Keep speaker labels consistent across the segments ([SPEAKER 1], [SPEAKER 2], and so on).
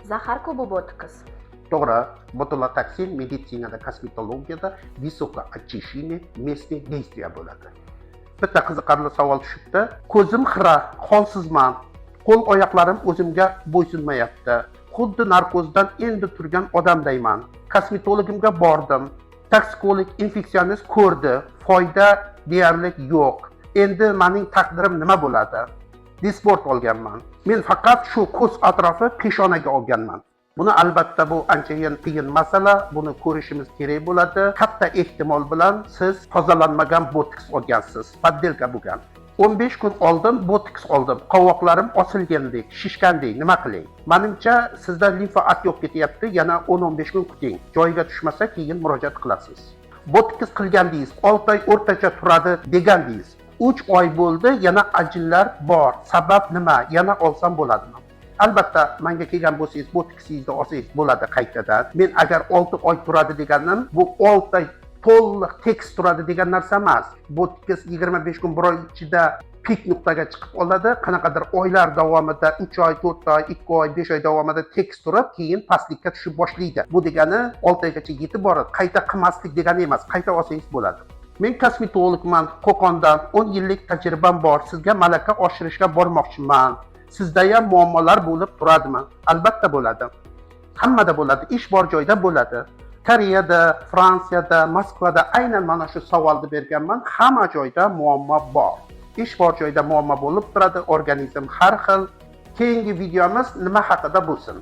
[SPEAKER 1] Zaharku bu botoks.
[SPEAKER 2] To'g'ri, botulotoksin meditsinada, kosmetologiyada visokoочищение местных действия bo'ladi. Bitta qiziqarli savol tushibdi. Ko'zim xira, holsizman. Qo'l oyoqlarim o'zimga bo'ysunmayapti. Xuddi narkozdan endi turgan odamdayman. Kosmetologimga bordim. Toksikolog infeksionist ko'rdi. Foyda deyarli yo'q. Endi mening taqdirim nima bo'ladi? Disport olganman. Men faqat shu ko'z atrofi peshonaga olganman. Buni albatta bu anchayin qiyin masala, buni ko'rishimiz kerak bo'ladi. Katta ehtimol bilan siz tozalanmagan botoks olgansiz, poddelka bo'lgan. 15 kun oldin botoks oldim. Qovoqlarim osilgandek, shishgandek, nima qilay? Menimcha sizda limfa отек ketyapti, yana 10-15 kun kuting. Joyiga tushmasa keyin murojaat qilasiz. Botoks qilgandingiz, 6 oy o'rtacha turadi degandingiz. 3 oy bo'ldi, yana ajinlar bor. Sabab nima? Yana olsam bo'ladimi? Albatta, menga kelgan bo'lsangiz, botoksingizni olsangiz bo'ladi qaytadan. Men agar 6 oy turadi deganim, bu 6 oy to'liq tekis turadi degan narsa emas. Botoks 25 kun, 1 oy ichida pik nuqtaga chiqib oladi. Qanaqadir oylar davomida 3 oy, 4 oy, 2 oy, 5 oy davomida tekis turib, keyin pastlikka tushib boshlaydi. Bu degani 6 oygacha yetib boradi. Qayta qilmaslik degani emas. Qayta olsangiz bo'ladi. Men kosmetologman, Qo'qondan 10 yillik tajribam bor. Sizga malaka oshirishga bormoqchiman. Sizda ham muammolar bo'lib turadimi? Albatta bo'ladi. Hammada bo'ladi, ish bor joyda bo'ladi. Koreyada, Fransiyada, Moskvada aynan mana shu savolni berganman. Hamma joyda muammo bor. Ish bor joyda muammo bo'lib turadi, organizm har xil. Keyingi videomiz nima haqida bo'lsin?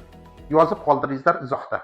[SPEAKER 2] Yozib qoldiringizlar izohda.